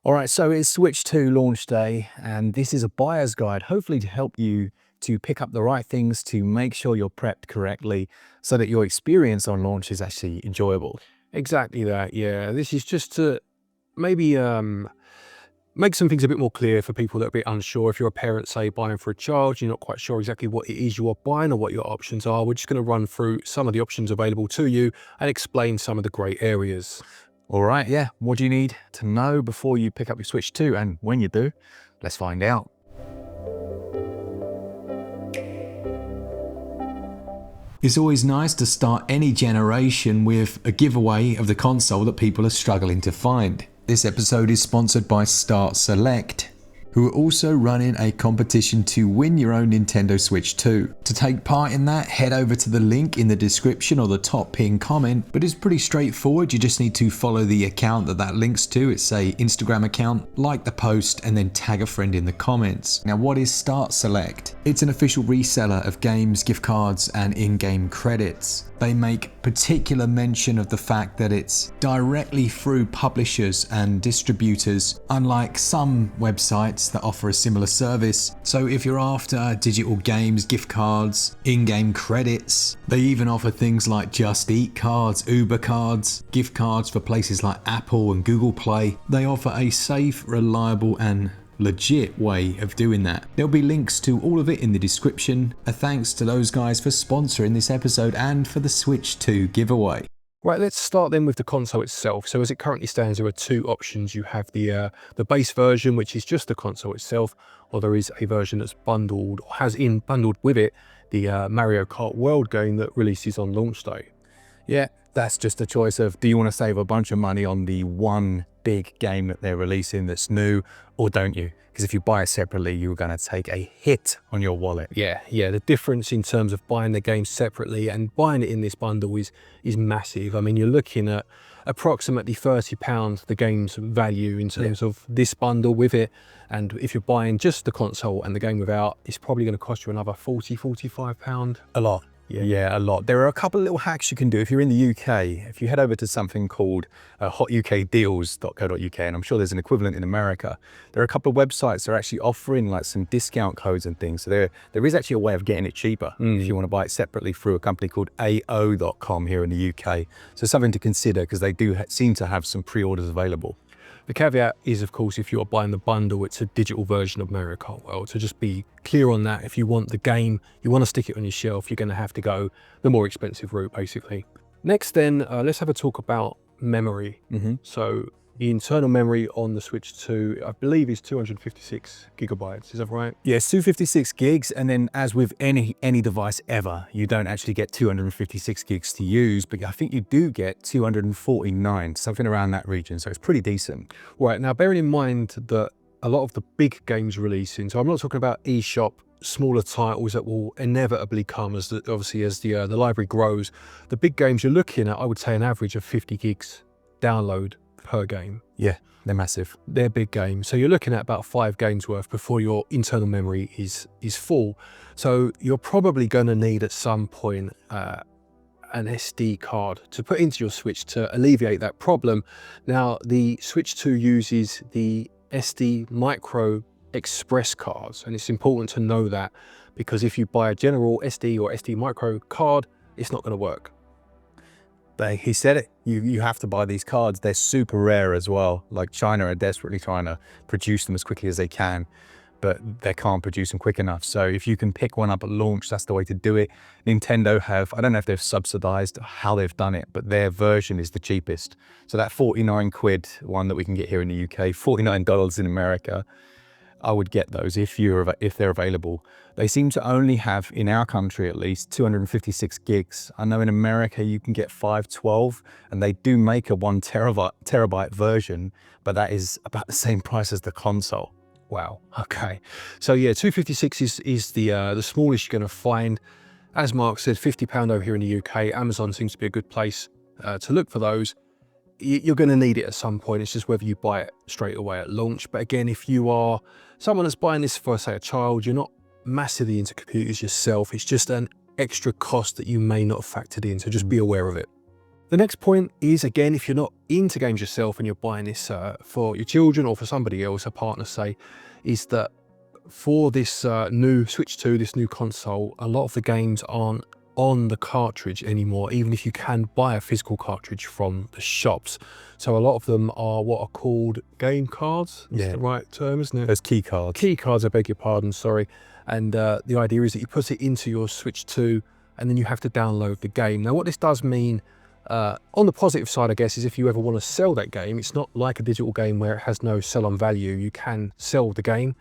All right, so it's Switch 2 launch day, and this is a buyer's guide, hopefully to help you to pick up the right things to make sure you're prepped correctly so that your experience on launch is actually enjoyable. Exactly that, yeah. This is just to maybe make some things a bit more clear for people that are a bit unsure. If you're a parent, say, buying for a child, you're not quite sure exactly what it is you are buying or what your options are. We're just going to run through some of the options available to you and explain some of the grey areas. All right, yeah, what do you need to know before you pick up your Switch 2? And when you do, let's find out. It's always nice to start any generation with a giveaway of the console that people are struggling to find. This episode is sponsored by Startselect, who are also running a competition to win your own Nintendo Switch 2. To take part in that, head over to the link in the description or the top pinned comment, but it's pretty straightforward. You just need to follow the account that links to. It's a Instagram account, like the post, and then tag a friend in the comments. Now, what is Startselect? It's an official reseller of games, gift cards, and in-game credits. They make particular mention of the fact that it's directly through publishers and distributors, unlike some websites that offer a similar service. So if you're after digital games, gift cards, in-game credits, they even offer things like Just Eat cards, Uber cards, gift cards for places like Apple and Google Play. They offer a safe, reliable, and legit way of doing that. There'll be links to all of it in the description. A thanks to those guys for sponsoring this episode and for the Switch 2 giveaway. Right, let's start then with the console itself. So as it currently stands, there are two options. You have the base version, which is just the console itself, or there is a version that's bundled, or has bundled with it, the Mario Kart World game that releases on launch day. Yeah, that's just a choice of, do you want to save a bunch of money on the one big game that they're releasing that's new, or don't you? Because if you buy it separately, you're going to take a hit on your wallet. Yeah, the difference in terms of buying the game separately and buying it in this bundle is massive. I mean, you're looking at approximately £30 the game's value in terms of this bundle with it. And if you're buying just the console and the game without, it's probably going to cost you another £40–45. A lot. Yeah, a lot. There are a couple of little hacks you can do if you're in the UK. If you head over to something called hotukdeals.co.uk, and I'm sure there's an equivalent in America, there are a couple of websites that are actually offering like some discount codes and things. So there is actually a way of getting it cheaper if you want to buy it separately through a company called AO.com here in the UK. So something to consider, because they do seem to have some pre-orders available. The caveat is, of course, if you're buying the bundle, it's a digital version of Mario Kart World. So just be clear on that. If you want the game, you want to stick it on your shelf, you're going to have to go the more expensive route, basically. Next then, let's have a talk about memory. So the internal memory on the Switch 2, I believe, is 256 gigabytes. Is that right? Yeah, it's 256 gigs, and then as with any device ever, you don't actually get 256 gigs to use, but I think you do get 249, something around that region, so it's pretty decent. Right, now bearing in mind that a lot of the big games releasing, so I'm not talking about eShop, smaller titles that will inevitably come as the library grows. The big games you're looking at, I would say an average of 50 gigs download per game. Yeah, they're massive. They're big games. So you're looking at about 5 games worth before your internal memory is full. So you're probably going to need at some point an SD card to put into your Switch to alleviate that problem. Now, the Switch 2 uses the SD micro express cards, and it's important to know that, because if you buy a general SD or SD micro card, it's not going to work. He said it. You have to buy these cards. They're super rare as well. Like, China are desperately trying to produce them as quickly as they can, but they can't produce them quick enough. So if you can pick one up at launch, that's the way to do it. Nintendo have, I don't know if they've subsidized how they've done it, but their version is the cheapest. So that 49 quid one that we can get here in the UK, $49 in America, I would get those if they're available. They seem to only have, in our country at least, 256 gigs. I know in America you can get 512, and they do make a 1 terabyte version, but that is about the same price as the console. Wow. Okay. So yeah, 256 is the smallest you're going to find. As Mark said, £50 over here in the UK. Amazon seems to be a good place to look for those. You're going to need it at some point. It's just whether you buy it straight away at launch. But again, if you are someone that's buying this for, say, a child, you're not massively into computers yourself. It's just an extra cost that you may not have factored in. So just be aware of it. The next point is, again, if you're not into games yourself and you're buying this for your children or for somebody else, a partner say, is that for this new Switch 2, this new console, a lot of the games aren't on the cartridge anymore, even if you can buy a physical cartridge from the shops. So a lot of them are what are called game cards. That's the right term, isn't it? Those key cards. Key cards, I beg your pardon, sorry. And the idea is that you put it into your Switch 2 and then you have to download the game. Now, what this does mean, on the positive side, I guess, is if you ever want to sell that game, it's not like a digital game where it has no sell-on value. You can sell the game,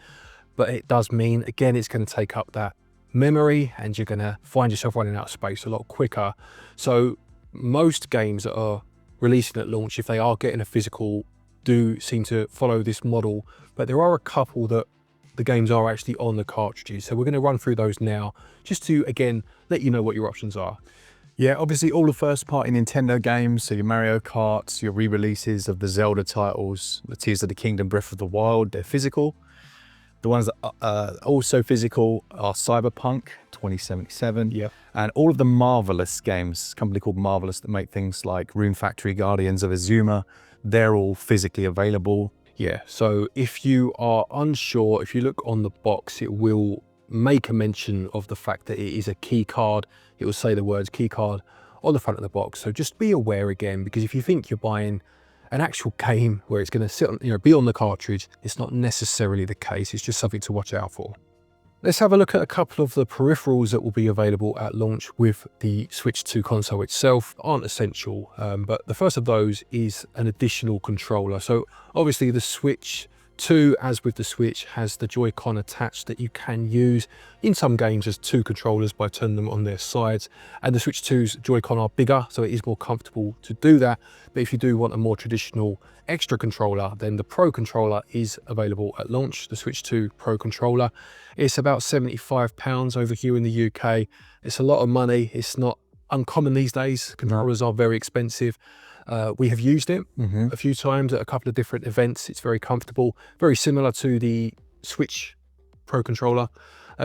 but it does mean, again, it's going to take up that memory and you're going to find yourself running out of space a lot quicker. So most games that are releasing at launch, if they are getting a physical, do seem to follow this model, but there are a couple that the games are actually on the cartridges. So we're going to run through those now, just to, again, let you know what your options are. Yeah, obviously all the first-party Nintendo games, so your Mario Karts, your re-releases of the Zelda titles, the Tears of the Kingdom, Breath of the Wild, they're physical. The ones that are also physical are Cyberpunk 2077, and all of the Marvelous games, a company called Marvelous that make things like Rune Factory, Guardians of Azuma, they're all physically available. Yeah, so if you are unsure, if you look on the box, it will make a mention of the fact that it is a key card. It will say the words key card on the front of the box. So just be aware again, because if you think you're buying an actual game where it's going to sit on, be on the cartridge, it's not necessarily the case. It's just something to watch out for. Let's have a look at a couple of the peripherals that will be available at launch with the Switch 2 console itself. Aren't essential, but the first of those is an additional controller. So obviously the Switch 2, as with the Switch, has the Joy-Con attached that you can use in some games as two controllers by turning them on their sides. And the Switch 2's Joy-Con are bigger, so it is more comfortable to do that. But if you do want a more traditional extra controller, then the Pro controller is available at launch, the Switch 2 Pro controller. It's about £75 over here in the UK. It's a lot of money. It's not uncommon these days. Controllers are very expensive. We have used it a few times at a couple of different events. It's very comfortable, very similar to the Switch Pro controller,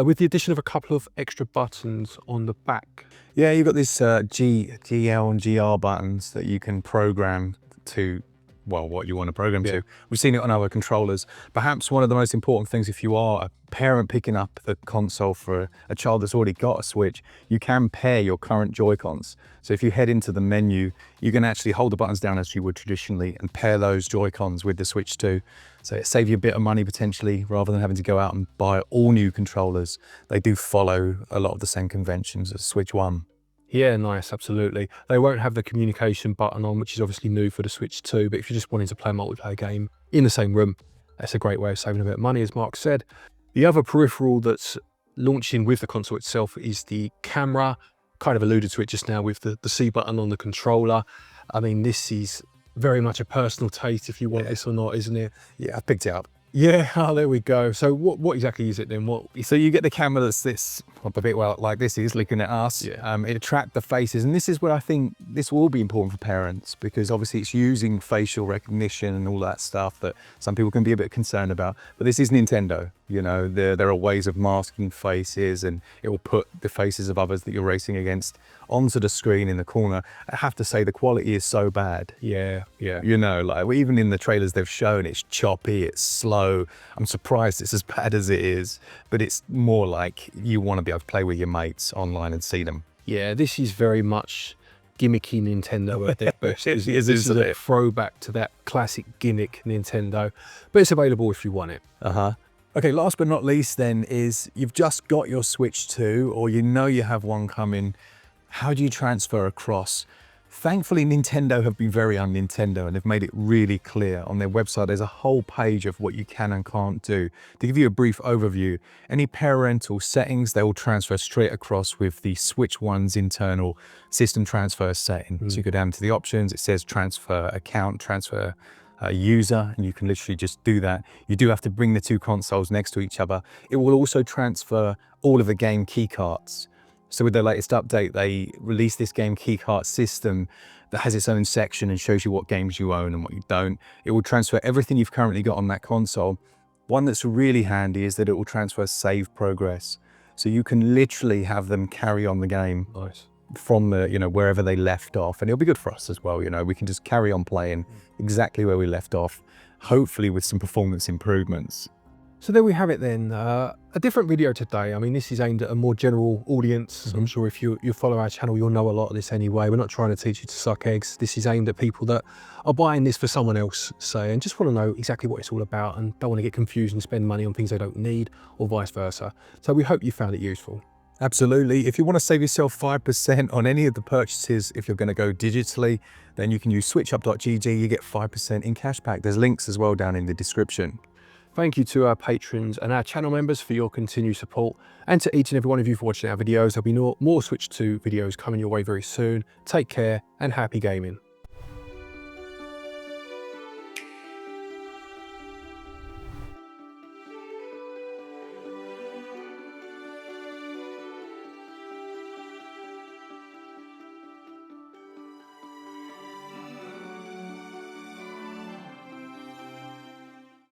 with the addition of a couple of extra buttons on the back. Yeah, you've got this GL and GR buttons that you can program to, well, what you want to program to. We've seen it on other controllers. Perhaps one of the most important things, if you are a parent picking up the console for a child that's already got a Switch, you can pair your current Joy-Cons. So if you head into the menu, you can actually hold the buttons down as you would traditionally and pair those Joy-Cons with the Switch 2. So it saves you a bit of money potentially, rather than having to go out and buy all new controllers. They do follow a lot of the same conventions as Switch 1. Yeah, nice, absolutely. They won't have the communication button on, which is obviously new for the Switch 2, but if you're just wanting to play a multiplayer game in the same room, that's a great way of saving a bit of money, as Mark said. The other peripheral that's launching with the console itself is the camera. Kind of alluded to it just now with the C button on the controller. I mean, this is very much a personal taste if you want this or not, isn't it? Yeah, I picked it up. Yeah, oh, there we go. So what exactly is it then? So you get the camera that's this, a bit well like this is, looking at us. Yeah. It attracts the faces, and this is where I think this will be important for parents, because obviously it's using facial recognition and all that stuff that some people can be a bit concerned about. But this is Nintendo. You know, there are ways of masking faces, and it will put the faces of others that you're racing against onto the screen in the corner. I have to say the quality is so bad. Yeah. You know, like even in the trailers they've shown, it's choppy, it's slow. I'm surprised it's as bad as it is, but it's more like you want to be able to play with your mates online and see them. Yeah, this is very much gimmicky Nintendo at their best. This is a throwback to that classic gimmick Nintendo, but it's available if you want it. Okay, last but not least then is you've just got your Switch 2, or you know you have one coming. How do you transfer across? Thankfully, Nintendo have been very un-Nintendo, and they've made it really clear on their website. There's a whole page of what you can and can't do. To give you a brief overview, any parental settings, they will transfer straight across with the Switch 1's internal system transfer setting. So you go down to the options, it says transfer account, transfer user, and you can literally just do that. You do have to bring the two consoles next to each other. It will also transfer all of the game keycards. So with their latest update, they released this game keycard system that has its own section and shows you what games you own and what you don't. It will transfer everything you've currently got on that console. One that's really handy is that it will transfer save progress. So you can literally have them carry on the game. Nice. from the, wherever they left off, and it'll be good for us as well. We can just carry on playing exactly where we left off, hopefully with some performance improvements. So there we have it then, a different video today. I mean, this is aimed at a more general audience. I'm sure if you follow our channel, you'll know a lot of this anyway. We're not trying to teach you to suck eggs. This is aimed at people that are buying this for someone else, say, and just want to know exactly what it's all about and don't want to get confused and spend money on things they don't need, or vice versa. So we hope you found it useful. Absolutely. If you want to save yourself 5% on any of the purchases, if you're going to go digitally, then you can use switchup.gg. You get 5% in cash back. There's links as well down in the description. Thank you to our patrons and our channel members for your continued support, and to each and every one of you for watching our videos. There'll be more Switch 2 videos coming your way very soon. Take care and happy gaming.